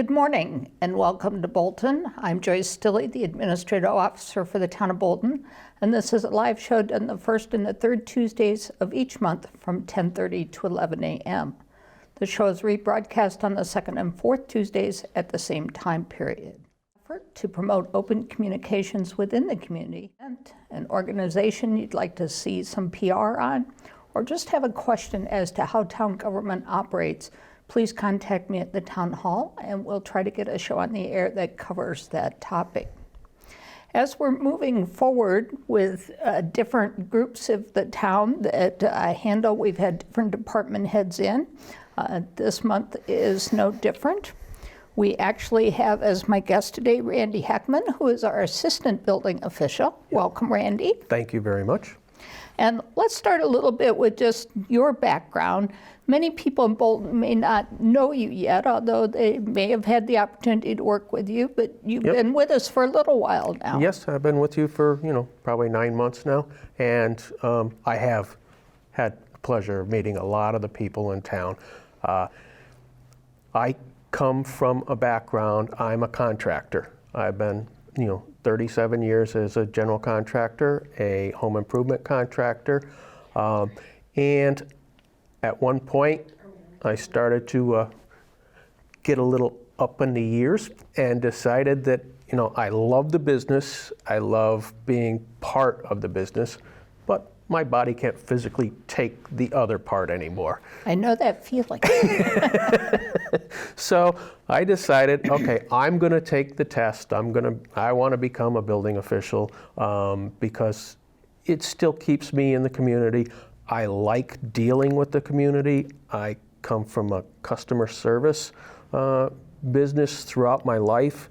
Good morning and welcome to Bolton. I'm Joyce Stilley, the Administrative Officer for the Town of Bolton, and this is a live show done the first and the third Tuesdays of each month from 10:30 to 11 a.m. The show is rebroadcast on the second and fourth Tuesdays at the same time period. Effort to promote open communications within the community, and an organization you'd like to see some PR on, or just have a question as to how town government operates, please contact me at the town hall and we'll try to get a show on the air that covers that topic. As we're moving forward with different groups of the town that I handle, we've had different department heads in. This month is no different. We actually have as my guest today Randy Heckman, who is our assistant building official. Welcome, Randy. Thank you very much. And let's start a little bit with just your background. Many people in Bolton may not know you yet, although they may have had the opportunity to work with you, but you've been with us for a little while now. Yes, I've been with you for, probably 9 months now, and I have had the pleasure of meeting a lot of the people in town. I come from a background, I'm a contractor. I've been, 37 years as a general contractor, a home improvement contractor, and at one point I started to get a little up in the years and decided that, I love the business, I love being part of the business, but my body can't physically take the other part anymore. I know that feeling. So I decided, okay, I'm going to take the test. I want to become a building official because it still keeps me in the community. I like dealing with the community. I come from a customer service business throughout my life.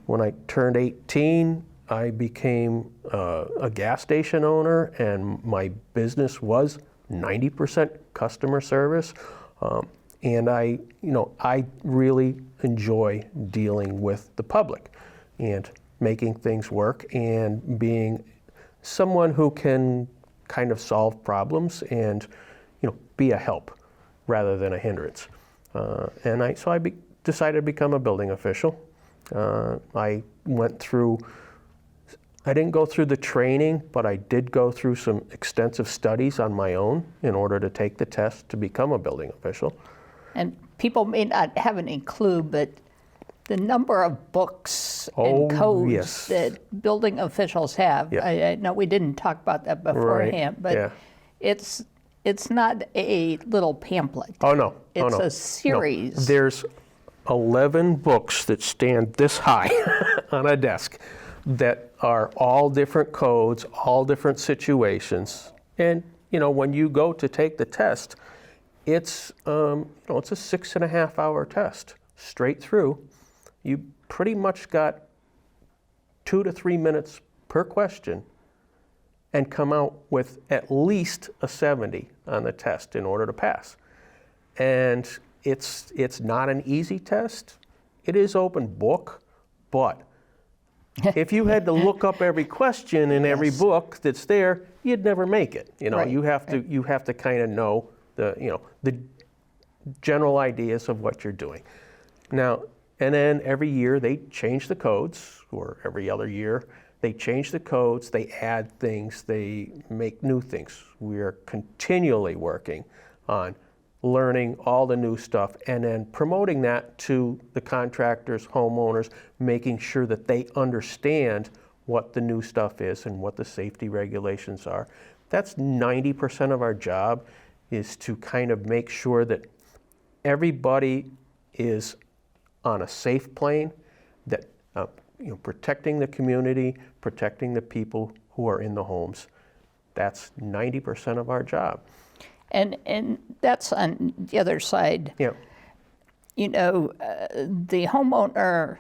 When I turned 18, I became a gas station owner, and my business was 90% customer service. And I really enjoy dealing with the public and making things work and being someone who can kind of solve problems and, be a help rather than a hindrance. So I decided to become a building official. I didn't go through the training, but I did go through some extensive studies on my own in order to take the test to become a building official. And people may not have any clue, but the number of books and codes that building officials have, I know we didn't talk about that beforehand, but it's not a little pamphlet. Oh, no. It's a series. No. There's 11 books that stand this high on a desk that are all different codes, all different situations. And, when you go to take the test, it's a 6.5 hour test straight through. You pretty much got 2 to 3 minutes per question and come out with at least a 70 on the test in order to pass. And it's not an easy test. It is open book, but if you had to look up every question in every book that's there, you'd never make it. You have to kind of know the general ideas of what you're doing. Now, and then every year they change the codes, or every other year they change the codes, they add things, they make new things. We are continually working on learning all the new stuff and then promoting that to the contractors, homeowners, making sure that they understand what the new stuff is and what the safety regulations are. That's 90% of our job, is to kind of make sure that everybody is on a safe plane, that protecting the community, protecting the people who are in the homes. That's 90% of our job. And that's on the other side. Yeah. The homeowner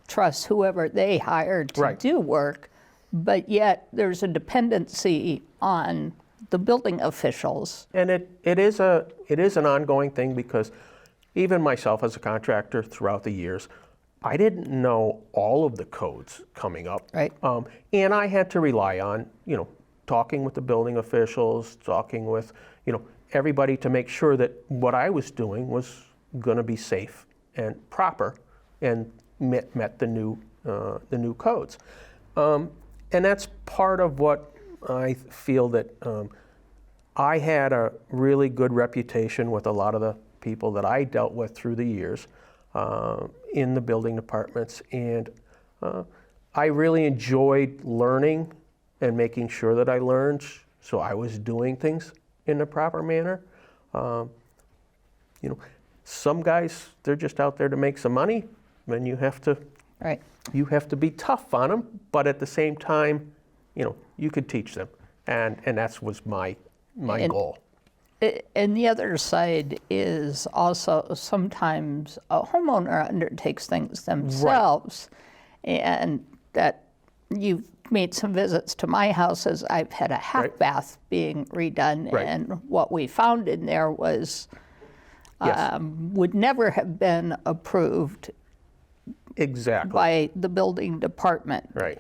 trusts whoever they hire to do work, but yet there's a dependency on the building officials. And it is an ongoing thing, because even myself as a contractor throughout the years, I didn't know all of the codes coming up. Right. And I had to rely on, talking with the building officials, talking with, everybody to make sure that what I was doing was going to be safe and proper and met the new codes. And that's part of what I feel that I had a really good reputation with a lot of the people that I dealt with through the years in the building departments, and I really enjoyed learning and making sure that I learned, so I was doing things in the proper manner. Some guys, they're just out there to make some money, and you have to Right. you have to be tough on them, but at the same time, you could teach them, and that was my goal. And the other side is also sometimes a homeowner undertakes things themselves, and that you've made some visits to my house as I've had a half Right. bath being redone, Right. and what we found in there was Yes. would never have been approved Exactly. by the building department. Right.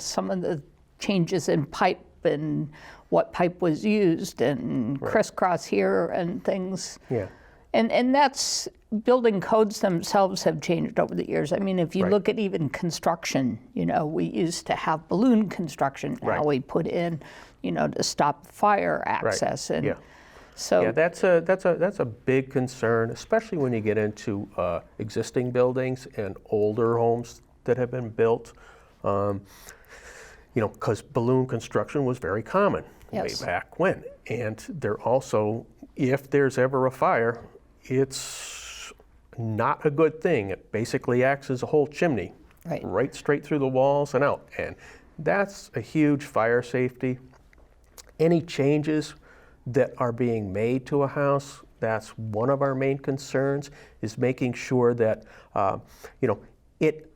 Some of the changes in pipe and what pipe was used and crisscross here and things. Yeah. And that's, building codes themselves have changed over the years. I mean, if you Right. look at even construction, we used to have balloon construction. Now Right. we put in, to stop fire access. And Yeah. so Yeah, that's a big concern, especially when you get into existing buildings and older homes that have been built. Because balloon construction was very common Yes. way back when, and they're also, if there's ever a fire, it's not a good thing. It basically acts as a whole chimney, Right. straight through the walls and out, and that's a huge fire safety. Any changes that are being made to a house, that's one of our main concerns, is making sure that it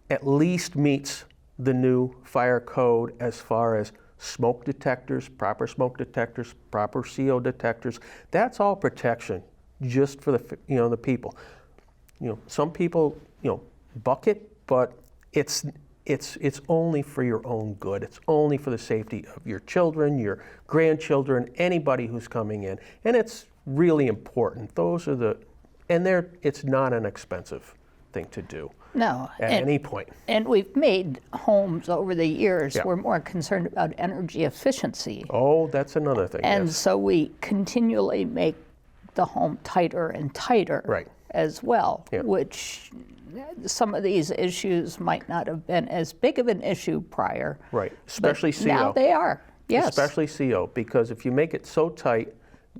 at least meets the new fire code as far as smoke detectors, proper CO detectors. That's all protection just for the people. Some people buck it, but it's only for your own good. It's only for the safety of your children, your grandchildren, anybody who's coming in, and it's really important. It's not an expensive thing to do. No. At any point. And we've made homes over the years, Yeah. we're more concerned about energy efficiency. Oh, that's another thing. And yes. so we continually make the home tighter and tighter Right. as well, Yeah. which some of these issues might not have been as big of an issue prior. Right, but especially CO. now they are, yes. Especially CO, because if you make it so tight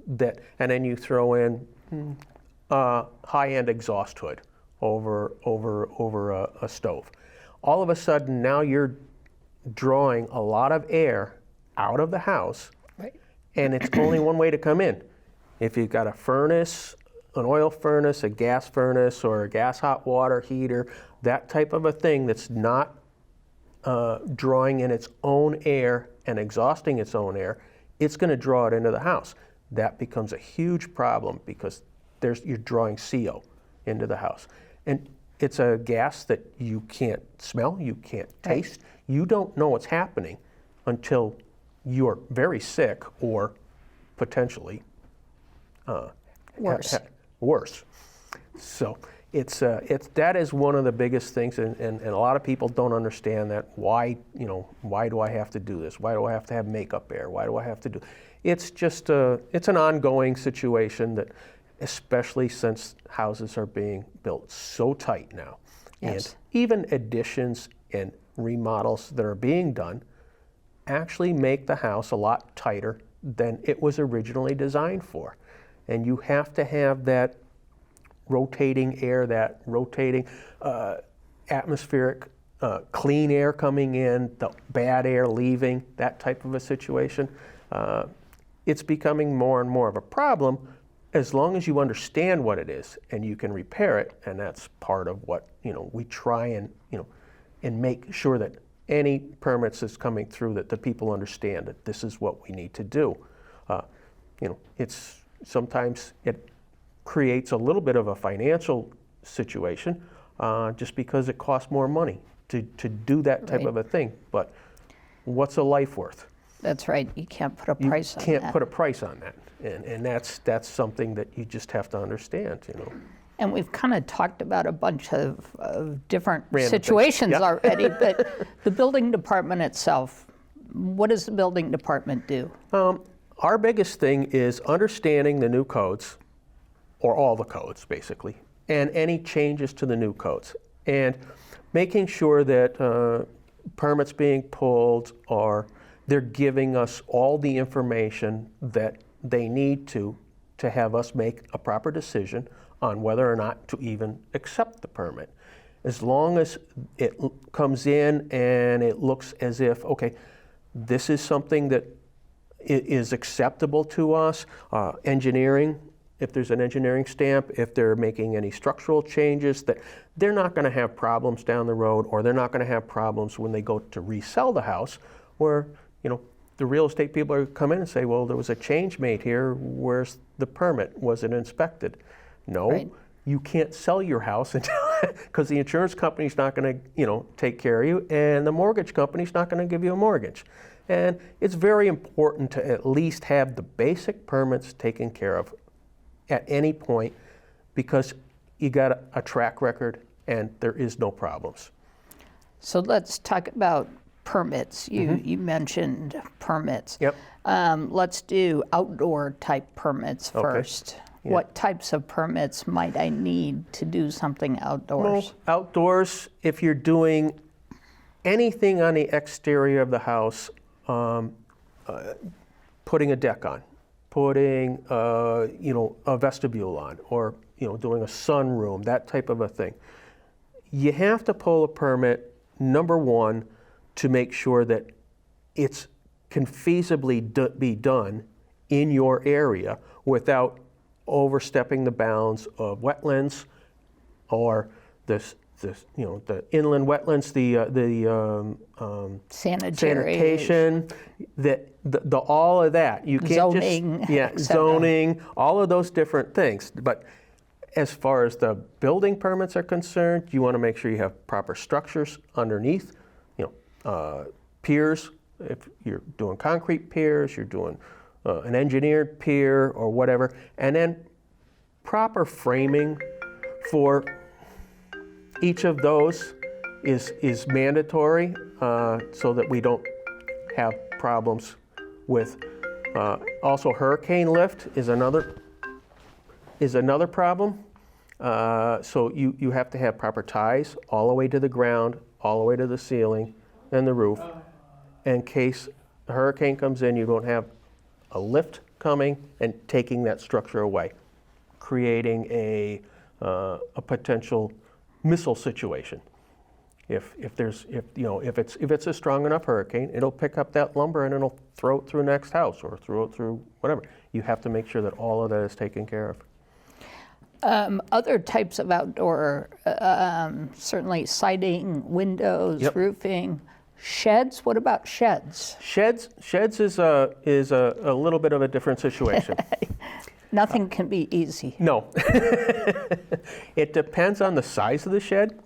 that, and then you throw in high-end exhaust hood over a stove, all of a sudden now you're drawing a lot of air out of the house, Right. and it's only one way to come in. If you've got a furnace, an oil furnace, a gas furnace, or a gas hot water heater, that type of a thing that's not drawing in its own air and exhausting its own air, it's going to draw it into the house. That becomes a huge problem because you're drawing CO into the house. And it's a gas that you can't smell, you can't taste. You don't know what's happening until you're very sick or potentially Worse. worse. So that is one of the biggest things, and a lot of people don't understand that. Why do I have to do this? Why do I have to have makeup air? Why do I have to do? It's just it's an ongoing situation that, especially since houses are being built so tight now, Yes. and even additions and remodels that are being done actually make the house a lot tighter than it was originally designed for. And you have to have that rotating air, that rotating atmospheric clean air coming in, the bad air leaving, that type of a situation. It's becoming more and more of a problem as long as you understand what it is and you can repair it. And that's part of what we try and make sure that any permits that's coming through, that the people understand that this is what we need to do. It's sometimes it creates a little bit of a financial situation just because it costs more money to do that type Right. of a thing. But what's a life worth? That's right. You can't put a price on You can't that. put a price on that, and that's something that you just have to understand. And we've kind of talked about a bunch of different Random things. situations Yep. already, but the building department itself, what does the building department do? Our biggest thing is understanding the new codes, or all the codes basically, and any changes to the new codes, and making sure that permits being pulled are, they're giving us all the information that they need to have us make a proper decision on whether or not to even accept the permit. As long as it comes in and it looks as if, okay, this is something that is acceptable to us. Engineering, if there's an engineering stamp, if they're making any structural changes, that they're not going to have problems down the road, or they're not going to have problems when they go to resell the house, where, you know, the real estate people are come in and say, well, there was a change made here. Where's the permit? Was it inspected? No, Right. You can't sell your house until, because the insurance company's not going to, you know, take care of you, and the mortgage company's not going to give you a mortgage. And it's very important to at least have the basic permits taken care of at any point, because you got a track record and there is no problems. So let's talk about permits. You mentioned permits. Yep. Let's do outdoor type permits Okay. first. Yeah. What types of permits might I need to do something outdoors? Well, outdoors, if you're doing anything on the exterior of the house, putting a deck on, putting you know, a vestibule on, or, you know, doing a sunroom, that type of a thing, you have to pull a permit, number one, to make sure that it's can feasibly be done in your area without overstepping the bounds of wetlands, or this you know, the inland wetlands, Sanitary. sanitation, the all of that. You can't Zoning, just, yeah, et cetera. zoning, all of those different things. But as far as the building permits are concerned, you want to make sure you have proper structures underneath, you know, piers. If you're doing concrete piers, you're doing an engineered pier or whatever, and then proper framing for each of those is mandatory, so that we don't have problems with. Also, hurricane lift is another problem. So you have to have proper ties all the way to the ground, all the way to the ceiling and the roof. In case a hurricane comes in, you don't have a lift coming and taking that structure away, creating a potential missile situation. If it's a strong enough hurricane, it'll pick up that lumber and it'll throw it through the next house, or throw it through whatever. You have to make sure that all of that is taken care of. Other types of outdoor, certainly siding, windows, Yep. roofing, sheds. What about sheds? Sheds is a little bit of a different situation. Nothing can be easy. No. It depends on the size of the shed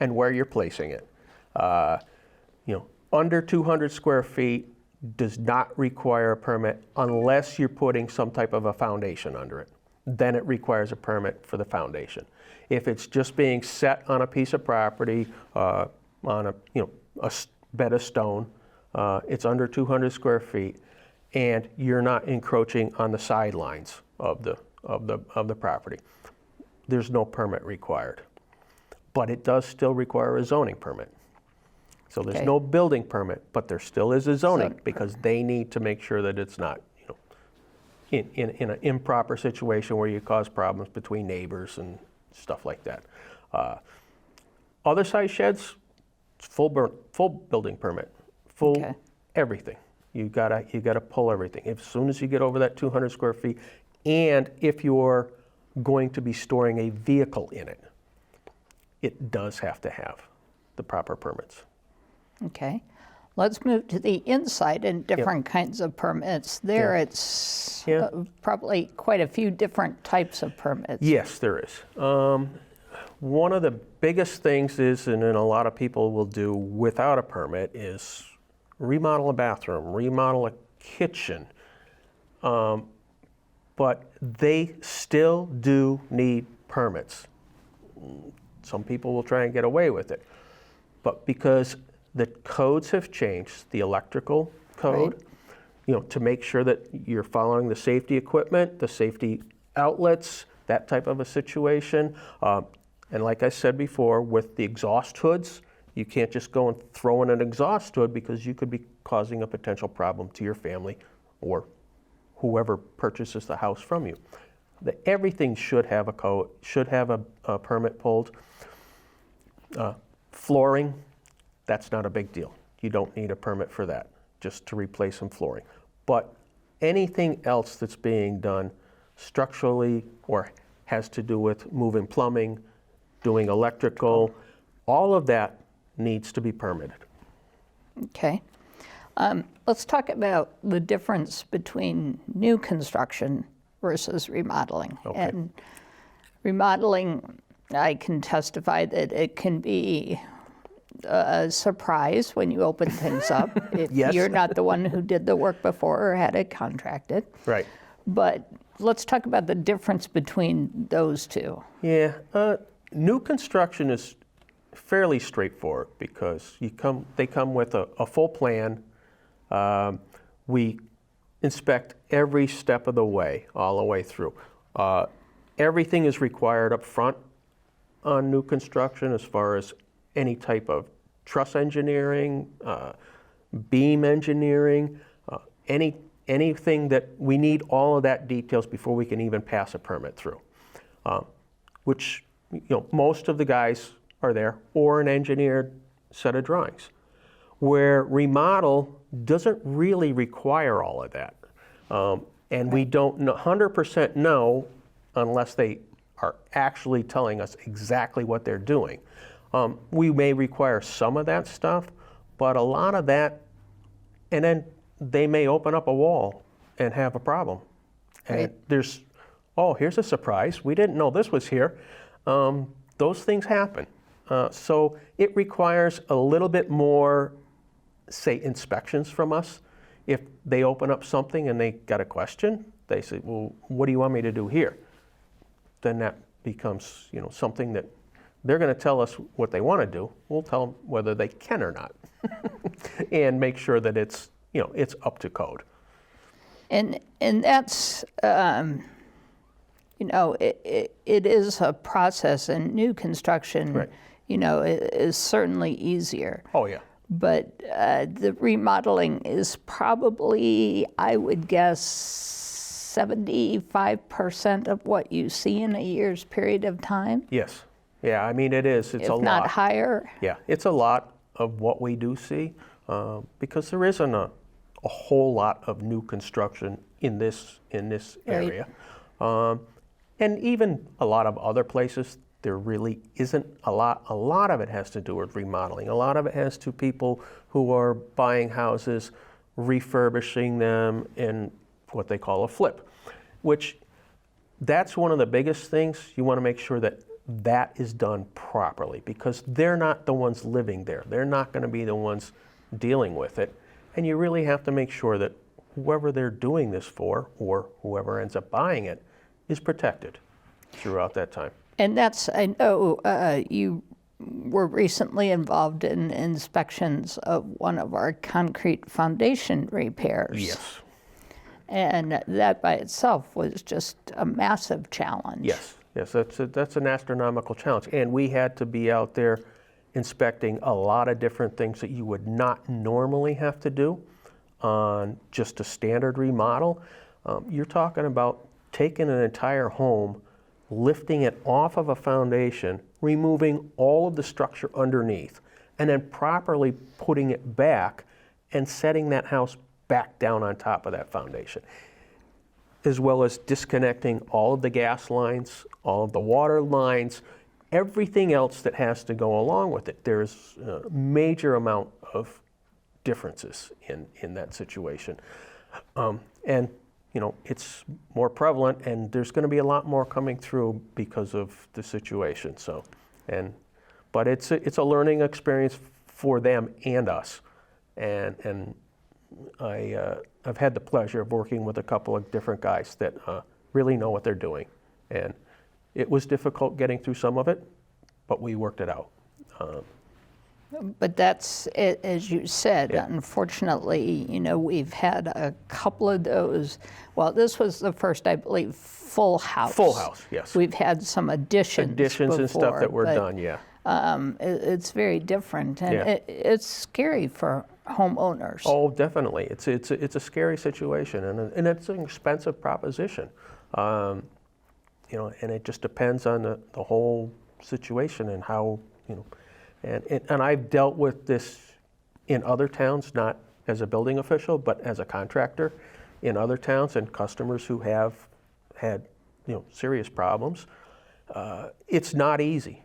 and where you're placing it. You know, under 200 square feet does not require a permit unless you're putting some type of a foundation under it. Then it requires a permit for the foundation. If it's just being set on a piece of property, on a bed of stone, it's under 200 square feet, and you're not encroaching on the sidelines of the property, there's no permit required. But it does still require a zoning permit. So there's Okay. no building permit, but there still is a zoning, Zoning because they need to make sure that it's not, you know, in an improper situation where you cause problems between neighbors and stuff like that. Other size sheds, full building permit, full Okay. everything. You gotta pull everything. As soon as you get over that 200 square feet, and if you're going to be storing a vehicle in it, it does have to have the proper permits. Okay. Let's move to the inside and different kinds of permits. There Yeah. it's Yeah. probably quite a few different types of permits. Yes, there is. One of the biggest things is, and then a lot of people will do without a permit, is remodel a bathroom, remodel a kitchen. But they still do need permits. Some people will try and get away with it. But because the codes have changed, the electrical code, Right. To make sure that you're following the safety equipment, the safety outlets, that type of a situation. And like I said before, with the exhaust hoods, you can't just go and throw in an exhaust hood because you could be causing a potential problem to your family or whoever purchases the house from you. Everything should have a code, should have a permit pulled. Flooring, that's not a big deal. You don't need a permit for that, just to replace some flooring. But anything else that's being done structurally or has to do with moving plumbing, doing electrical, all of that needs to be permitted. Okay. Let's talk about the difference between new construction versus remodeling. Okay. And remodeling, I can testify that it can be a surprise when you open things up if Yes. you're not the one who did the work before or had it contracted. Right. But let's talk about the difference between those two. Yeah, new construction is fairly straightforward because they come with a full plan. We inspect every step of the way, all the way through. Everything is required up front on new construction as far as any type of truss engineering, beam engineering, anything that we need all of that details before we can even pass a permit through, which most of the guys are there, or an engineered set of drawings. Where remodel doesn't really require all of that. And we don't 100% know unless they are actually telling us exactly what they're doing. We may require some of that stuff, but a lot of that, and then they may open up a wall and have a problem. And Right. there's, here's a surprise. We didn't know this was here. Those things happen. So it requires a little bit more, say, inspections from us. If they open up something and they got a question, they say, well, what do you want me to do here? Then that becomes, something that they're going to tell us what they want to do. We'll tell them whether they can or not, and make sure that it's, it's up to code. And that's, it is a process, and new construction, Right. Is certainly easier. Oh, yeah. But the remodeling is probably, I would guess, 75% of what you see in a year's period of time, Yes. Yeah, I mean, it is. It's if a lot. not higher. Yeah, it's a lot of what we do see because there isn't a whole lot of new construction in this Right. area. And even a lot of other places, there really isn't a lot. A lot of it has to do with remodeling. A lot of it has to people who are buying houses, refurbishing them in what they call a flip, which that's one of the biggest things. You want to make sure that that is done properly because they're not the ones living there. They're not going to be the ones dealing with it. And you really have to make sure that whoever they're doing this for or whoever ends up buying it is protected throughout that time. And that's, I know you were recently involved in inspections of one of our concrete foundation repairs. Yes. And that by itself was just a massive challenge. Yes. Yes, that's an astronomical challenge. And we had to be out there inspecting a lot of different things that you would not normally have to do on just a standard remodel. You're talking about taking an entire home, lifting it off of a foundation, removing all of the structure underneath, and then properly putting it back and setting that house back down on top of that foundation, as well as disconnecting all of the gas lines, all of the water lines, everything else that has to go along with it. There's a major amount of differences in that situation. And it's more prevalent, and there's going to be a lot more coming through because of the situation. So, but it's a learning experience for them and us. And I've had the pleasure of working with a couple of different guys that really know what they're doing. And It was difficult getting through some of it, but we worked it out. But that's, as you said, Yeah. unfortunately, we've had a couple of those. Well, this was the first, I believe, full house. Full house, yes. We've had some additions And stuff before, that were but, done, yeah. It's very different, and Yeah. it's scary for homeowners. Oh, definitely. It's a scary situation, and it's an expensive proposition. And it just depends on the whole situation and how, and I've dealt with this in other towns, not as a building official, but as a contractor in other towns and customers who have had, serious problems. It's not easy.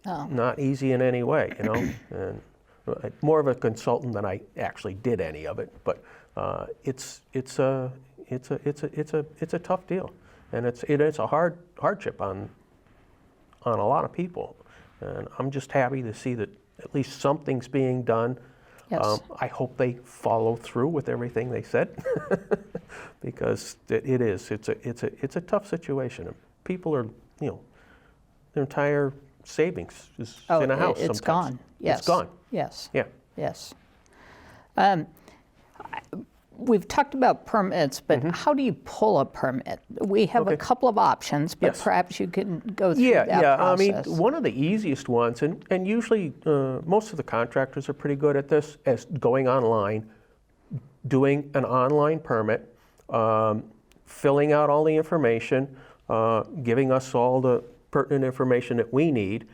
Oh. Not easy in any way, and more of a consultant than I actually did any of it. But it's a tough deal, and it's a hardship on a lot of people. And I'm just happy to see that at least something's being done. Yes. I hope they follow through with everything they said, because it's a tough situation. And people are, their entire savings is in a house. It's sometimes. gone. Yes. It's gone. Yes. Yeah. Yes. We've talked about permits, but how do you pull a permit? We have a couple of options, but Yes. perhaps you can go through that Yeah. process. I mean, one of the easiest ones, and usually most of the contractors are pretty good at this, as going online, doing an online permit, filling out all the information, giving us all the pertinent information that we need.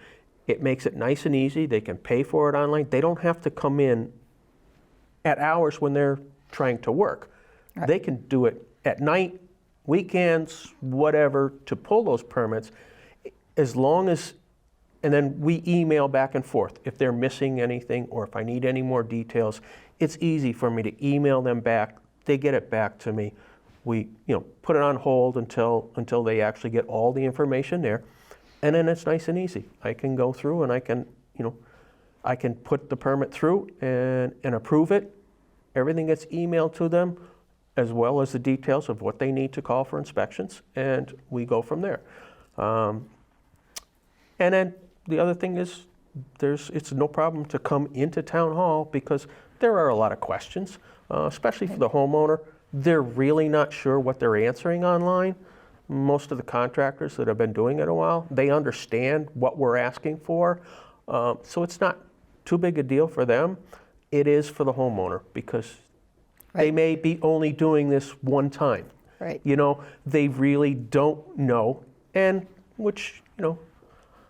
It makes it nice and easy. They can pay for it online. They don't have to come in at hours when they're trying to work. Right. They can do it at night, weekends, whatever, to pull those permits, as long as, and then we email back and forth. If they're missing anything or if I need any more details, it's easy for me to email them back. They get it back to me. We, put it on hold until they actually get all the information there. And then it's nice and easy. I can go through and I can put the permit through and approve it. Everything gets emailed to them, as well as the details of what they need to call for inspections, and we go from there. And then the other thing is, it's no problem to come into town hall, because there are a lot of questions, especially for the homeowner. They're really not sure what they're answering online. Most of the contractors that have been doing it a while, they understand what we're asking for. So it's not too big a deal for them. It is for the homeowner, because they may be only doing this one time. Right. They really don't know, and which,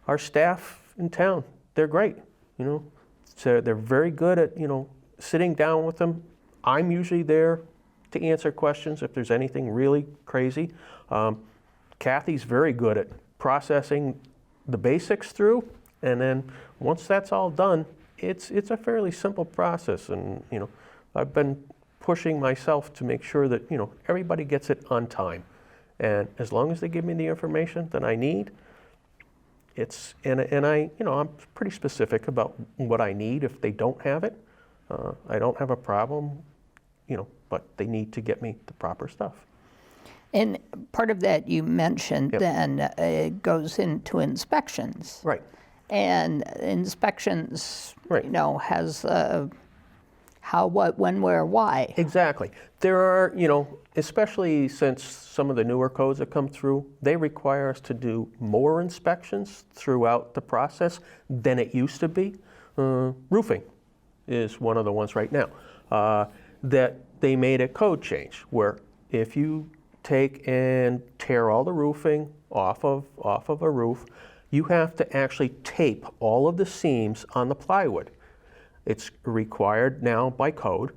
our staff in town, they're great, So they're very good at, sitting down with them. I'm usually there to answer questions if there's anything really crazy. Kathy's very good at processing the basics through, and then once that's all done, it's a fairly simple process. And I've been pushing myself to make sure that everybody gets it on time, and as long as they give me the information that I need, I'm pretty specific about what I need. If they don't have it, I don't have a problem, but they need to get me the proper stuff. And part of that you mentioned then goes into inspections. Right. And inspections, Right. Has how, what, when, where, why. Exactly. There are, especially since some of the newer codes that come through, they require us to do more inspections throughout the process than it used to be. Roofing is one of the ones right now that they made a code change, where if you take and tear all the roofing off of a roof, you have to actually tape all of the seams on the plywood. It's required now by code.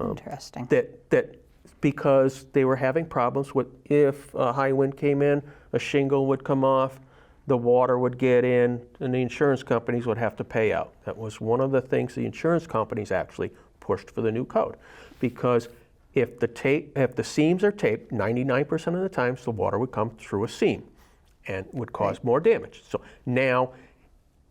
Interesting. That because they were having problems with, if a high wind came in, a shingle would come off, the water would get in, and the insurance companies would have to pay out. That was one of the things the insurance companies actually pushed for the new code, because if the seams are taped, 99% of the times the water would come through a seam and would cause more damage. So now,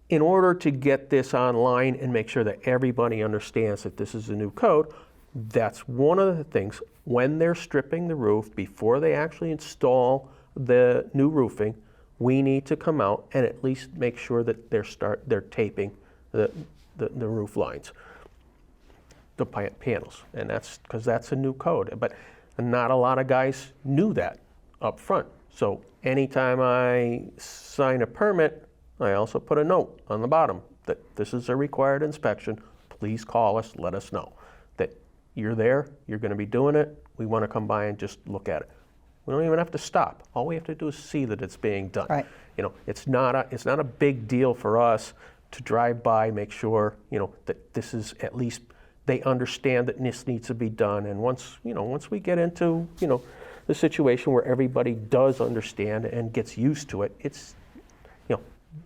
in order to get this online and make sure that everybody understands that this is a new code, that's one of the things. When they're stripping the roof, before they actually install the new roofing, we need to come out and at least make sure that they're taping the roof lines, the panels, and that's because that's a new code. But not a lot of guys knew that up front. So anytime I sign a permit, I also put a note on the bottom that this is a required inspection. Please call us, let us know that you're there, you're going to be doing it. We want to come by and just look at it. We don't even have to stop. All we have to do is see that it's being done. Right. You know, it's not a big deal for us to drive by, make sure, you know, that this is at least they understand that this needs to be done. And once we get into, you know, the situation where everybody does understand and gets used to it, it's, you know,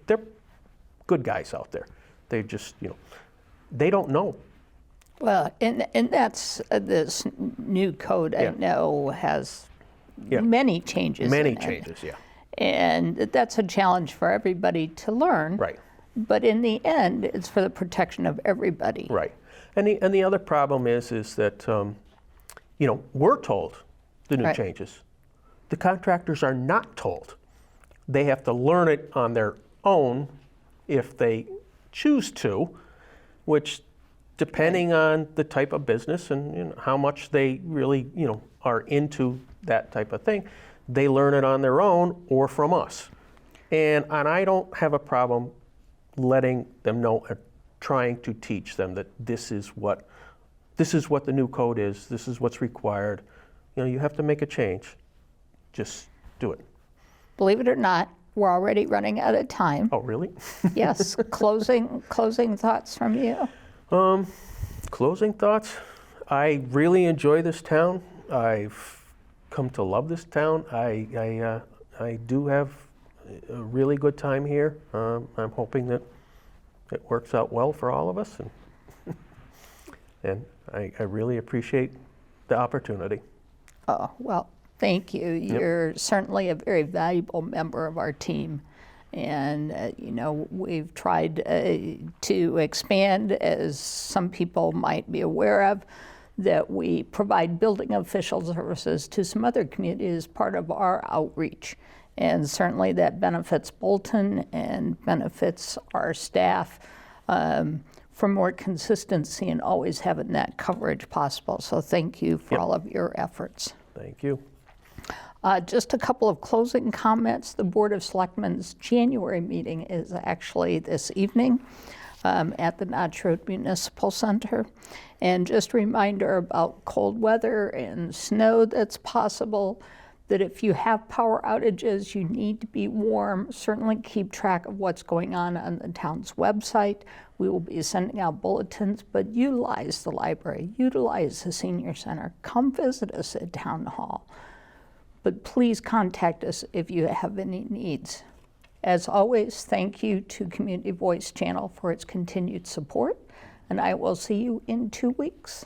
they're good guys out there. They just, you know, they don't know. Well, and that's this new code, Yeah. I know, has Yeah. many changes. Many in it. changes, yeah. And that's a challenge for everybody to learn. Right. But in the end, it's for the protection of everybody. Right. And the other problem is that, you know, we're told the new Right. changes. The contractors are not told. They have to learn it on their own if they choose to, which, depending on the type of business and, you know, how much they really, you know, are into that type of thing, they learn it on their own or from us. And I don't have a problem letting them know, trying to teach them that this is what the new code is, this is what's required. You know, you have to make a change. Just do it. Believe it or not, we're already running out of time. Oh, really? Yes, closing thoughts from you. Closing thoughts. I really enjoy this town. I've come to love this town. I do have a really good time here. I'm hoping that it works out well for all of us, and I really appreciate the opportunity. Oh, well, thank you. You're certainly a very valuable member of our team. And, you know, we've tried to expand, as some people might be aware of, that we provide building official services to some other communities as part of our outreach. And certainly that benefits Bolton and benefits our staff for more consistency and always having that coverage possible. So thank you for all of your efforts. Thank you. Just a couple of closing comments. The Board of Selectmen's January meeting is actually this evening at the Notch Road Municipal Center. And just a reminder about cold weather and snow that's possible, that if you have power outages, you need to be warm. Certainly keep track of what's going on the town's website. We will be sending out bulletins, but utilize the library, utilize the senior center. Come visit us at Town Hall. But please contact us if you have any needs. As always, thank you to Community Voice Channel for its continued support, and I will see you in 2 weeks.